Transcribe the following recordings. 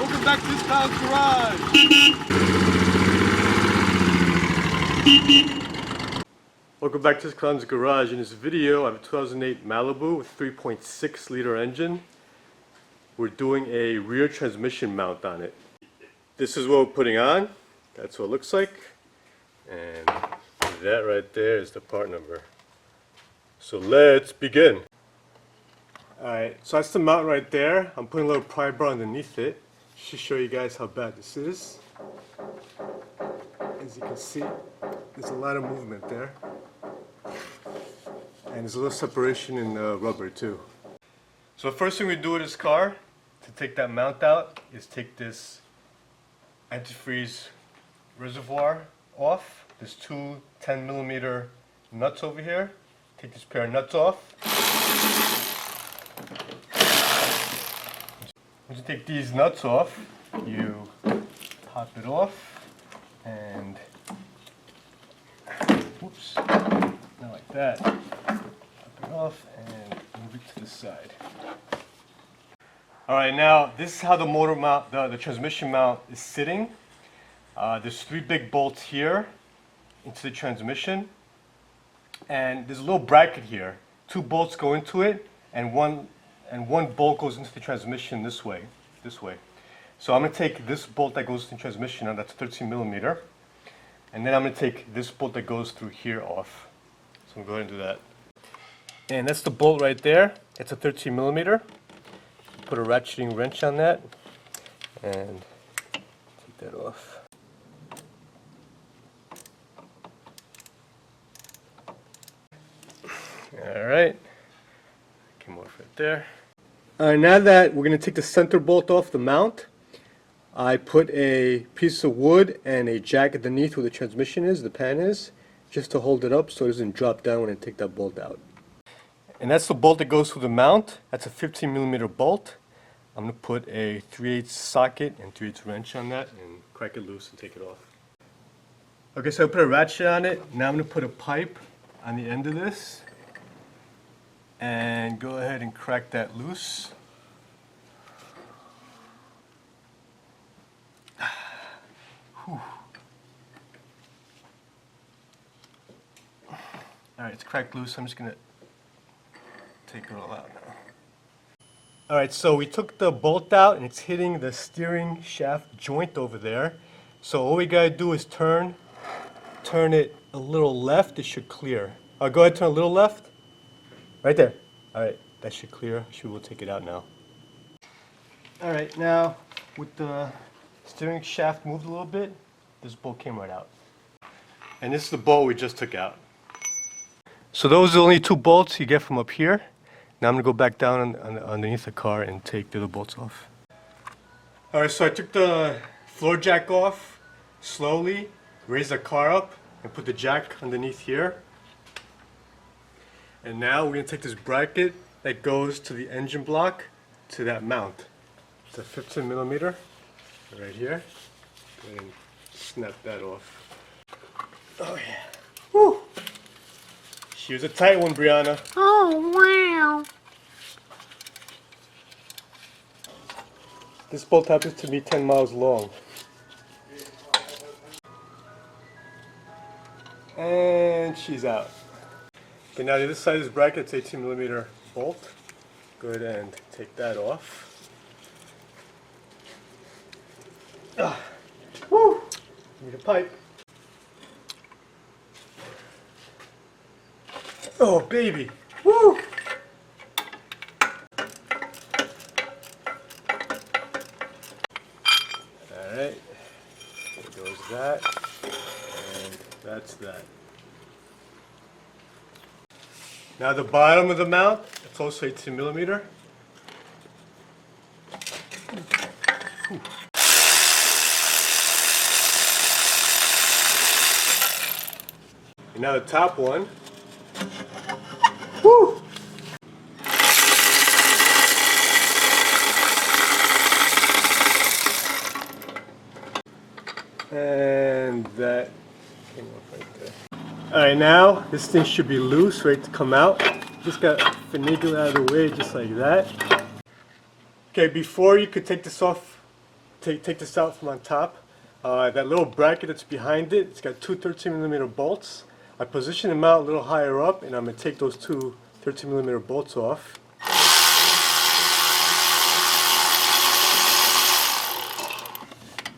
Welcome back to this clown's garage. Welcome back to this clown's garage. In this video, I have a 2008 Malibu with 3.6 liter engine. We're doing a rear transmission mount on it. This is what we're putting on. That's what it looks like. And that right there is the part number. So let's begin. Alright, so that's the mount right there. I'm putting a little pry bar underneath it. Just to show you guys how bad this is. As you can see, there's a lot of movement there. And there's a little separation in the rubber too. So the first thing we do with this car to take that mount out is take this antifreeze reservoir off. There's two 10mm nuts over here. Take this pair of nuts off. Once you take these nuts off, you pop it off and whoops, not like that. Pop it off and move it to the side. Alright, now this is how the motor mount, the transmission mount is sitting. There's three big bolts here into the transmission, and there's a little bracket here. Two bolts go into it, and one bolt goes into the transmission this way. So I'm going to take this bolt that goes into the transmission, and that's 13mm, and then I'm going to take this bolt that goes through here off. So I'm going to go ahead and do that. And that's the bolt right there. It's a 13mm. Put a ratcheting wrench on that and take that off. Alright, came off right there. Alright, now that we're going to take the center bolt off the mount, I put a piece of wood and a jack underneath where the transmission is, the pan is, just to hold it up so it doesn't drop down when I take that bolt out. And that's the bolt that goes through the mount. That's a 15mm bolt. I'm going to put a 3/8 socket and 3/8 wrench on that and crack it loose and take it off. Okay, so I put a ratchet on it. Now I'm going to put a pipe on the end of this and go ahead and crack that loose. Alright, it's cracked loose. I'm just going to take it all out now. Alright, so we took the bolt out and it's hitting the steering shaft joint over there. So all we gotta do is turn it a little left, it should clear. Go ahead, turn a little left. Right there. Alright, that should clear. We'll take it out now. Alright, now with the steering shaft moved a little bit, this bolt came right out. And this is the bolt we just took out. So those are the only two bolts you get from up here. Now I'm going to go back down underneath the car and take the other bolts off. Alright, so I took the floor jack off slowly, raised the car up, and put the jack underneath here. And now we're going to take this bracket that goes to the engine block to that mount. It's a 15mm right here. And snap that off. Oh yeah. Woo! She was a tight one, Brianna. Oh, wow. This bolt happens to be 10 miles long. And she's out. Okay, now the other side of this bracket, it's 18mm bolt. Go ahead and take that off. Woo! Need a pipe. Oh, baby! Woo! Alright, there goes that, and that's that. Now the bottom of the mount, it's also 18mm. And now the top one. Woo! And that came off right there. Alright, now this thing should be loose, ready to come out. Just got to finagle it out of the way just like that. Okay, before you could take this off take this out from on top. That little bracket that's behind it, it's got two 13mm bolts. I position them out a little higher up, and I'm going to take those two 13mm bolts off.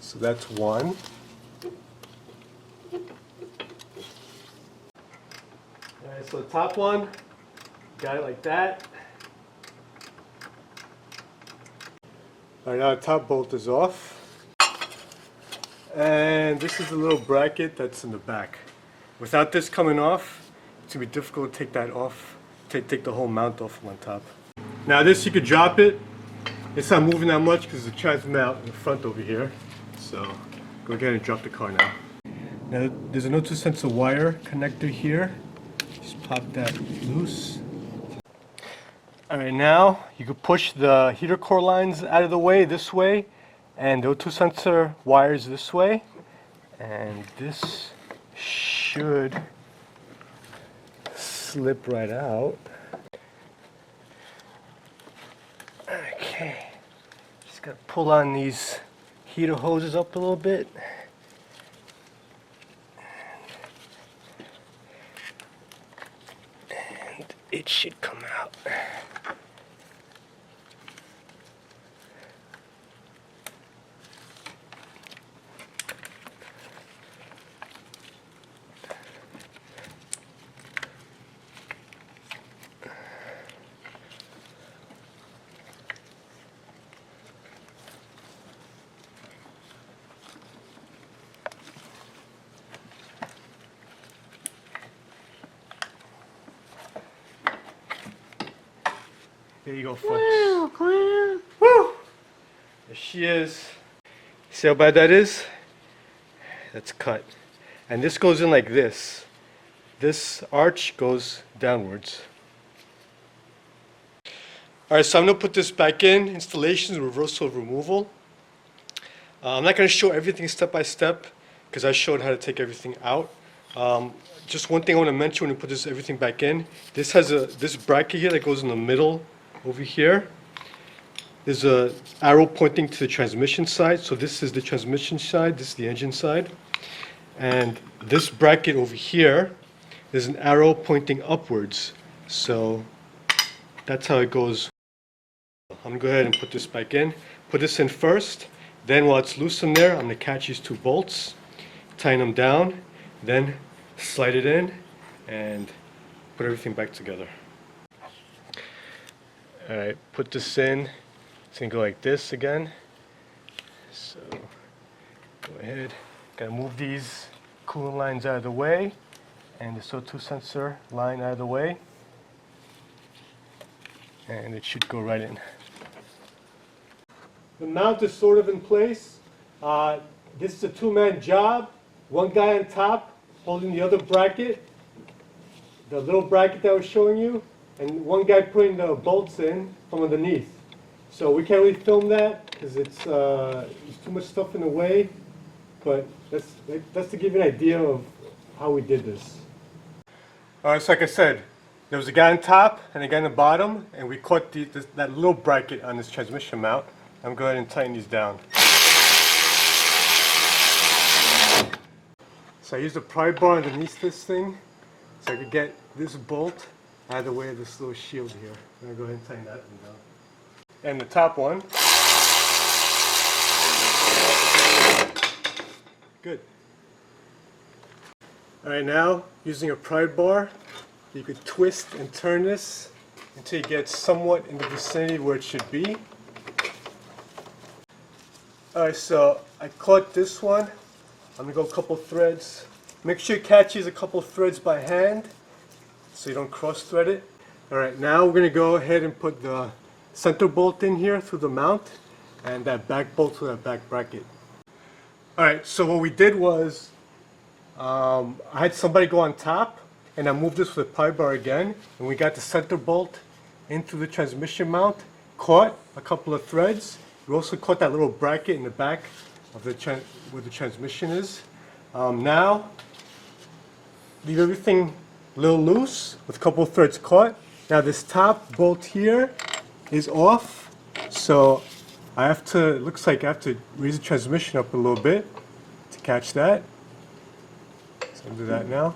So that's one. Alright, so the top one, got it like that. Alright, now the top bolt is off. And this is the little bracket that's in the back. Without this coming off, it's going to be difficult to take that off, take the whole mount off from on top. Now this, you could drop it. It's not moving that much because the transmission out in the front over here. So go ahead and drop the car now. Now there's an O2 sensor wire connector here. Just pop that loose. Alright, now you can push the heater core lines out of the way this way, and the O2 sensor wires this way, and this should slip right out. Okay, just gotta pull on these heater hoses up a little bit. And it should come out. There you go, folks. Wow, Clown. Woo! There she is. See how bad that is? That's cut. And this goes in like this. This arch goes downwards. Alright, so I'm going to put this back in. Installations, reversal, removal. I'm not going to show everything step by step because I showed how to take everything out. Just one thing I want to mention when you put everything back in. This has this bracket here that goes in the middle over here. There's a arrow pointing to the transmission side. So this is the transmission side, this is the engine side. And this bracket over here, there's an arrow pointing upwards. So that's how it goes. I'm going to go ahead and put this back in. Put this in first. Then while it's loose in there, I'm going to catch these two bolts, tighten them down, then slide it in and put everything back together. Alright, put this in. It's going to go like this again. So go ahead. Got to move these coolant lines out of the way and the O2 sensor line out of the way. And it should go right in. The mount is sort of in place. This is a two-man job. One guy on top holding the other bracket, the little bracket that I was showing you, and one guy putting the bolts in from underneath. So we can't really film that because it's there's too much stuff in the way, but that's to give you an idea of how we did this. Alright, so like I said, there was a guy on top and a guy on the bottom, and we caught that little bracket on this transmission mount. I'm going to go ahead and tighten these down. So I used a pry bar underneath this thing so I could get this bolt out of the way of this little shield here. I'm going to go ahead and tighten that one down. And the top one. Good. Alright, now using a pry bar, you could twist and turn this until you get somewhat in the vicinity where it should be. Alright, so I caught this one. I'm going to go a couple threads. Make sure you catch these a couple threads by hand so you don't cross thread it. Alright, now we're going to go ahead and put the center bolt in here through the mount and that back bolt through that back bracket. Alright, so what we did was I had somebody go on top and I moved this with a pry bar again, and we got the center bolt into the transmission mount, caught a couple of threads. We also caught that little bracket in the back of the where the transmission is. Now, leave everything a little loose with a couple of threads caught. Now this top bolt here is off, so it looks like I have to raise the transmission up a little bit to catch that. So I'll do that now.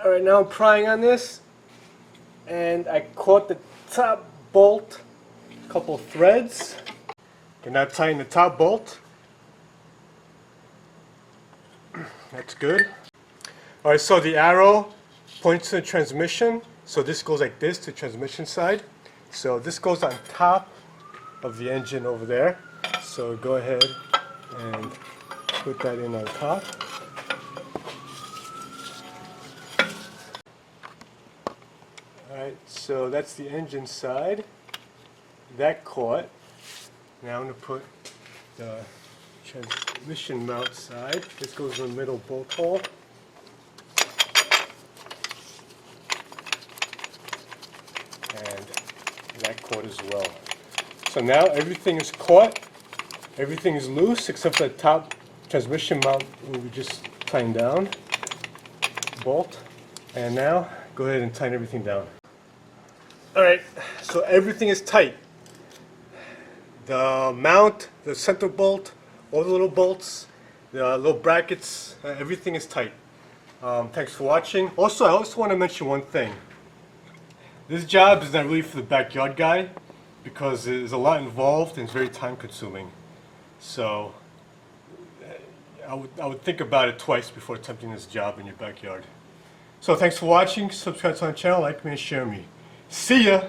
Alright, now I'm prying on this, and I caught the top bolt, a couple threads. Okay, now tighten the top bolt. That's good. Alright, so the arrow points to the transmission. So this goes like this to the transmission side. So this goes on top of the engine over there. So go ahead and put that in on top. Alright, so that's the engine side. That caught. Now I'm going to put the transmission mount side. This goes in the middle bolt hole. And that caught as well. So now everything is caught. Everything is loose except for the top transmission mount where we just tightened down. Bolt. And now go ahead and tighten everything down. Alright, so everything is tight. The mount, the center bolt, all the little bolts, the little brackets, everything is tight. Thanks for watching. Also, I also want to mention one thing. This job is not really for the backyard guy because there's a lot involved and it's very time consuming. So I would think about it twice before attempting this job in your backyard. So thanks for watching. Subscribe to my channel, like me, and share me. See ya!